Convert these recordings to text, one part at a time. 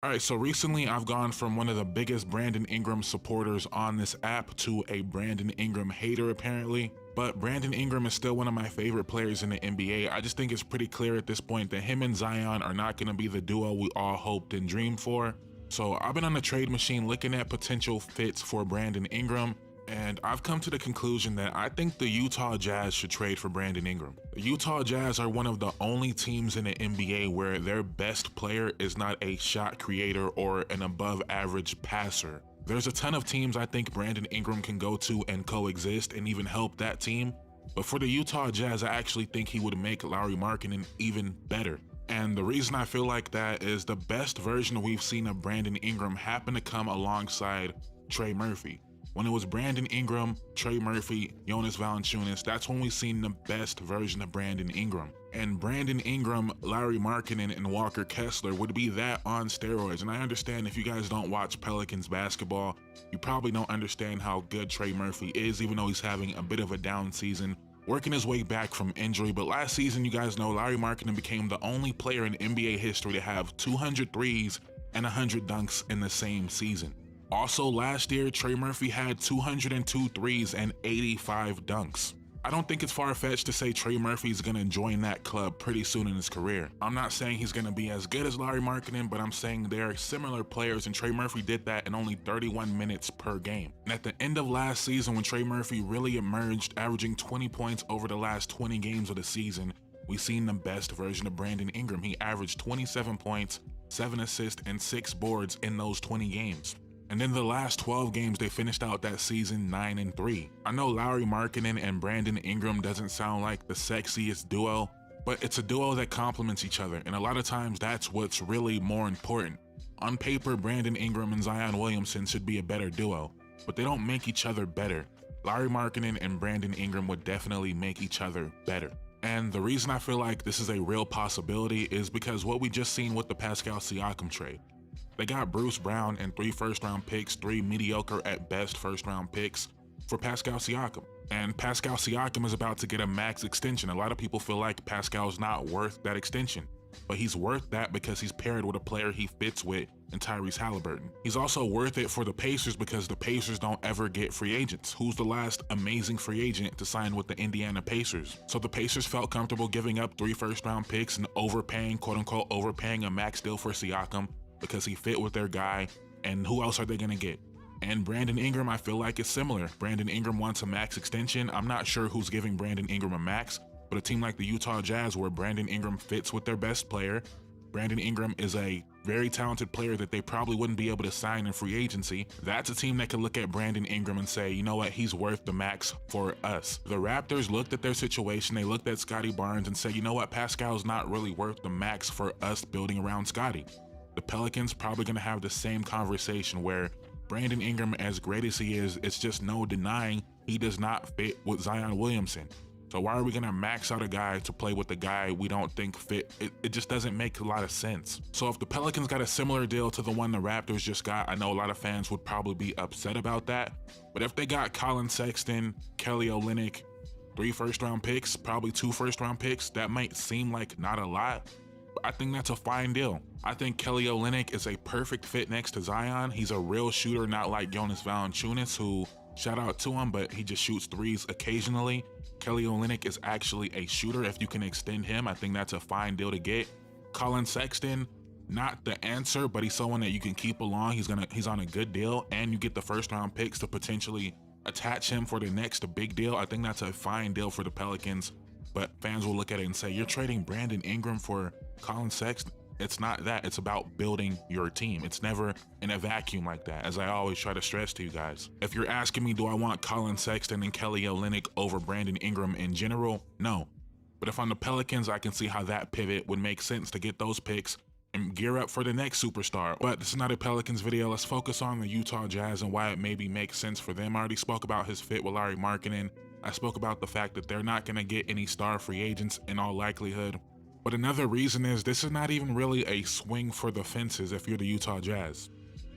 Alright, so recently I've gone from one of the biggest Brandon Ingram supporters on this app to a Brandon Ingram hater apparently. But Brandon Ingram is still one of my favorite players in the NBA. I just think it's pretty clear at this point that him and Zion are not going to be the duo we all hoped and dreamed for. So I've been on the trade machine looking at potential fits for Brandon Ingram, and I've come to the conclusion that I think the Utah Jazz should trade for Brandon Ingram. The Utah Jazz are one of the only teams in the NBA where their best player is not a shot creator or an above average passer. There's a ton of teams I think Brandon Ingram can go to and coexist and even help that team, but for the Utah Jazz, I actually think he would make Lauri Markkanen even better. And the reason I feel like that is the best version we've seen of Brandon Ingram happened to come alongside Trey Murphy. When it was Brandon Ingram, Trey Murphy, Jonas Valanciunas, that's when we seen the best version of Brandon Ingram. And Brandon Ingram, Lauri Markkanen, and Walker Kessler would be that on steroids. And I understand if you guys don't watch Pelicans basketball, you probably don't understand how good Trey Murphy is, even though he's having a bit of a down season, working his way back from injury. But last season, you guys know, Lauri Markkanen became the only player in NBA history to have 200 threes and 100 dunks in the same season. Also last year, Trey Murphy had 202 threes and 85 dunks. I don't think it's far-fetched to say Trey Murphy's gonna join that club pretty soon in his career. I'm not saying he's gonna be as good as Lauri Markkanen, but I'm saying they're similar players, and Trey Murphy did that in only 31 minutes per game. And at the end of last season, when Trey Murphy really emerged, averaging 20 points over the last 20 games of the season, we seen the best version of Brandon Ingram. He averaged 27 points, 7 assists, and 6 boards in those 20 games. And in the last 12 games, they finished out that season 9-3. I know Lauri Markkanen and Brandon Ingram doesn't sound like the sexiest duo, but it's a duo that complements each other, and a lot of times that's what's really more important. On paper, Brandon Ingram and Zion Williamson should be a better duo, but they don't make each other better. Lauri Markkanen and Brandon Ingram would definitely make each other better. And the reason I feel like this is a real possibility is because what we just seen with the Pascal Siakam trade. They got Bruce Brown and 3 first-round picks, 3 mediocre at best first-round picks for Pascal Siakam. And Pascal Siakam is about to get a max extension. A lot of people feel like Pascal's not worth that extension, but he's worth that because he's paired with a player he fits with in Tyrese Halliburton. He's also worth it for the Pacers because the Pacers don't ever get free agents. Who's the last amazing free agent to sign with the Indiana Pacers? So the Pacers felt comfortable giving up 3 first-round picks and overpaying, quote-unquote, overpaying a max deal for Siakam, because he fit with their guy, and who else are they gonna get? And Brandon Ingram, I feel like it's similar. Brandon Ingram wants a max extension. I'm not sure who's giving Brandon Ingram a max, but a team like the Utah Jazz, where Brandon Ingram fits with their best player, Brandon Ingram is a very talented player that they probably wouldn't be able to sign in free agency. That's a team that can look at Brandon Ingram and say, you know what, he's worth the max for us. The Raptors looked at their situation, they looked at Scottie Barnes and said, you know what, Pascal's not really worth the max for us building around Scottie. The Pelicans probably going to have the same conversation where Brandon Ingram, as great as he is, it's just no denying he does not fit with Zion Williamson. So why are we going to max out a guy to play with the guy we don't think fit? It just doesn't make a lot of sense. So if the Pelicans got a similar deal to the one the Raptors just got, I know a lot of fans would probably be upset about that. But if they got Colin Sexton, Kelly Olynyk, 3 first-round picks, probably 2 first-round picks, that might seem like not a lot. I think that's a fine deal. I think Kelly Olynyk is a perfect fit next to Zion. He's a real shooter, not like Jonas Valanciunas, who, shout out to him, but he just shoots threes occasionally. Kelly Olynyk is actually a shooter. If you can extend him, I think that's a fine deal to get. Colin Sexton, not the answer, but he's someone that you can keep along. He's on a good deal, and you get the first-round picks to potentially attach him for the next big deal. I think that's a fine deal for the Pelicans. But fans will look at it and say, you're trading Brandon Ingram for Colin Sexton. It's not that. It's about building your team. It's never in a vacuum like that, as I always try to stress to you guys. If you're asking me, do I want Colin Sexton and Kelly Olynyk over Brandon Ingram in general? No. But if I'm the Pelicans, I can see how that pivot would make sense to get those picks and gear up for the next superstar. But this is not a Pelicans video. Let's focus on the Utah Jazz and why it maybe makes sense for them. I already spoke about his fit with Lauri Markkanen. I spoke about the fact that they're not going to get any star free agents in all likelihood. But another reason is this is not even really a swing for the fences if you're the Utah Jazz.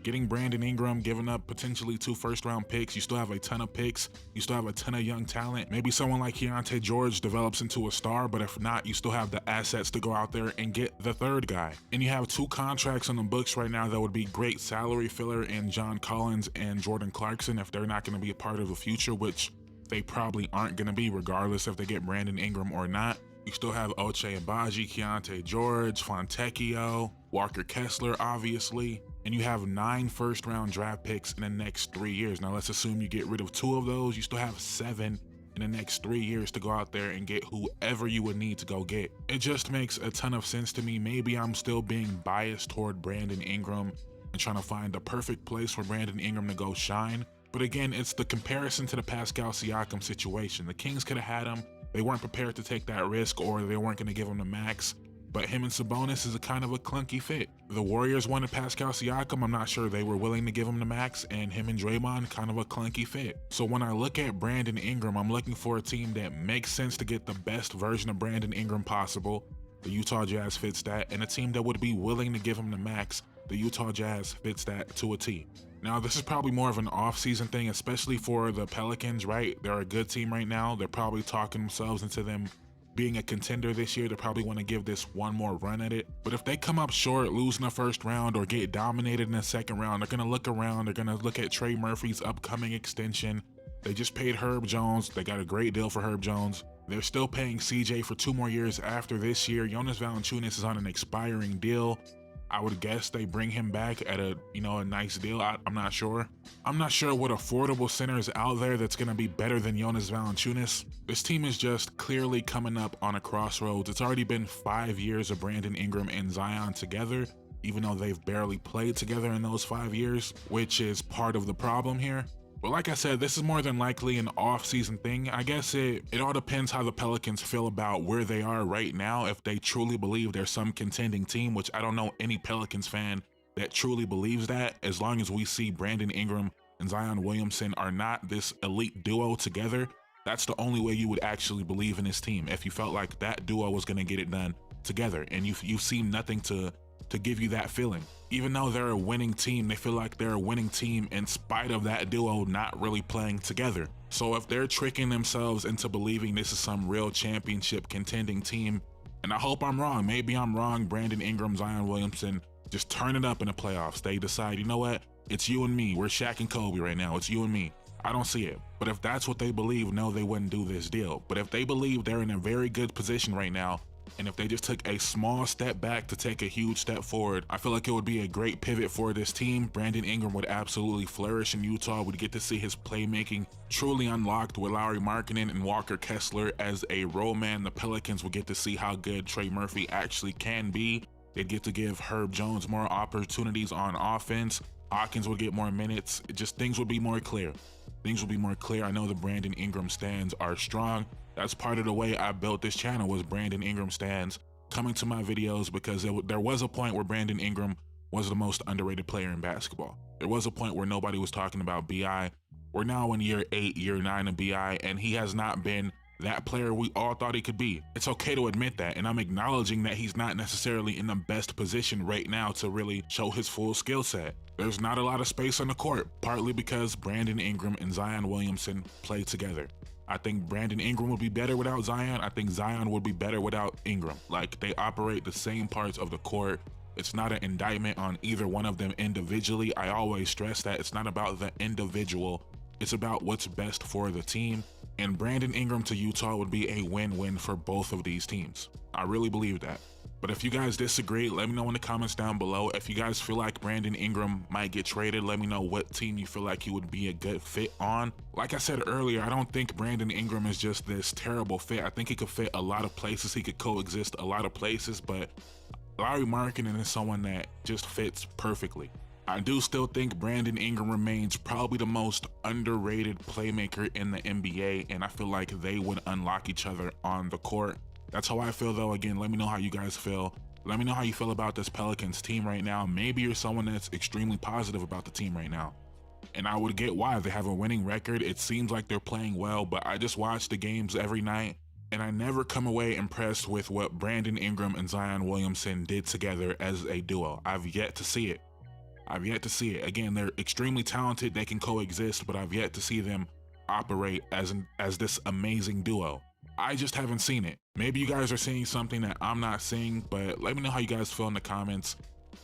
Getting Brandon Ingram, giving up potentially 2 first-round picks, you still have a ton of picks, you still have a ton of young talent. Maybe someone like Keontae George develops into a star, but if not, you still have the assets to go out there and get the third guy. And you have 2 contracts on the books right now that would be great salary filler in John Collins and Jordan Clarkson if they're not going to be a part of the future, which they probably aren't going to be regardless if they get Brandon Ingram or not. You still have Ochai Agbaji, Keontae George, Fontecchio, Walker Kessler, obviously. And you have 9 first-round draft picks in the next 3 years. Now, let's assume you get rid of 2 of those. You still have 7 in the next 3 years to go out there and get whoever you would need to go get. It just makes a ton of sense to me. Maybe I'm still being biased toward Brandon Ingram and trying to find the perfect place for Brandon Ingram to go shine. But again, it's the comparison to the Pascal Siakam situation. The Kings could have had him. They weren't prepared to take that risk, or they weren't going to give him the max. But him and Sabonis is a kind of a clunky fit. The Warriors wanted Pascal Siakam. I'm not sure they were willing to give him the max, and him and Draymond, kind of a clunky fit. So when I look at Brandon Ingram, I'm looking for a team that makes sense to get the best version of Brandon Ingram possible. The Utah Jazz fits that, and a team that would be willing to give him the max. The Utah Jazz fits that to a T. Now, this is probably more of an off-season thing, especially for the Pelicans, right? They're a good team right now. They're probably talking themselves into them being a contender this year. They probably want to give this one more run at it. But if they come up short, lose in the first round, or get dominated in the second round, they're going to look around. They're going to look at Trey Murphy's upcoming extension. They just paid Herb Jones. They got a great deal for Herb Jones. They're still paying CJ for 2 more years after this year. Jonas Valanciunas is on an expiring deal. I would guess they bring him back at a nice deal. I'm not sure. I'm not sure what affordable center is out there that's going to be better than Jonas Valanciunas. This team is just clearly coming up on a crossroads. It's already been 5 years of Brandon Ingram and Zion together, even though they've barely played together in those 5 years, which is part of the problem here. But like I said, this is more than likely an off-season thing. I guess it all depends how the Pelicans feel about where they are right now. If they truly believe there's some contending team, which I don't know any Pelicans fan that truly believes that. As long as we see Brandon Ingram and Zion Williamson are not this elite duo together, that's the only way you would actually believe in this team. If you felt like that duo was going to get it done together, and you've seen nothing to give you that feeling. Even though they're a winning team, they feel like they're a winning team in spite of that duo not really playing together. So if they're tricking themselves into believing this is some real championship contending team, and I hope I'm wrong, maybe I'm wrong, Brandon Ingram, Zion Williamson, just turn it up in the playoffs. They decide, you know what, it's you and me. We're Shaq and Kobe right now. It's you and me. I don't see it. But if that's what they believe, no, they wouldn't do this deal. But if they believe they're in a very good position right now, and if they just took a small step back to take a huge step forward, I feel like it would be a great pivot for this team. Brandon Ingram would absolutely flourish in Utah. We'd get to see his playmaking truly unlocked with Lauri Markkanen and Walker Kessler as a role man. The Pelicans would get to see how good Trey Murphy actually can be. They'd get to give Herb Jones more opportunities on offense. Hawkins would get more minutes. Just things would be more clear. Things would be more clear. I know the Brandon Ingram stands are strong. That's part of the way I built this channel, was Brandon Ingram stands coming to my videos, because there was a point where Brandon Ingram was the most underrated player in basketball. There was a point where nobody was talking about BI. We're now in year 8, year 9 of BI, and he has not been that player we all thought he could be. It's okay to admit that, and I'm acknowledging that he's not necessarily in the best position right now to really show his full skill set. There's not a lot of space on the court, partly because Brandon Ingram and Zion Williamson play together. I think Brandon Ingram would be better without Zion. I think Zion would be better without Ingram. Like, they operate the same parts of the court. It's not an indictment on either one of them individually. I always stress that it's not about the individual. It's about what's best for the team. And Brandon Ingram to Utah would be a win-win for both of these teams. I really believe that. But if you guys disagree, let me know in the comments down below. If you guys feel like Brandon Ingram might get traded, let me know what team you feel like he would be a good fit on. Like I said earlier, I don't think Brandon Ingram is just this terrible fit. I think he could fit a lot of places. He could coexist a lot of places, but Lauri Markkanen is someone that just fits perfectly. I do still think Brandon Ingram remains probably the most underrated playmaker in the NBA, and I feel like they would unlock each other on the court. That's how I feel, though. Again, let me know how you guys feel. Let me know how you feel about this Pelicans team right now. Maybe you're someone that's extremely positive about the team right now, and I would get why. They have a winning record. It seems like they're playing well, but I just watch the games every night, and I never come away impressed with what Brandon Ingram and Zion Williamson did together as a duo. I've yet to see it. I've yet to see it. Again, they're extremely talented, they can coexist, but I've yet to see them operate as this amazing duo. I just haven't seen it. Maybe you guys are seeing something that I'm not seeing, but let me know how you guys feel in the comments.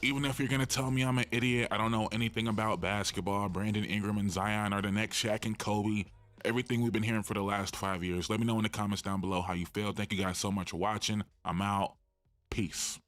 Even if you're gonna tell me I'm an idiot, I don't know anything about basketball, Brandon Ingram and Zion are the next Shaq and Kobe, everything we've been hearing for the last 5 years, let me know in the comments down below how you feel. Thank you guys so much for watching. I'm out. Peace.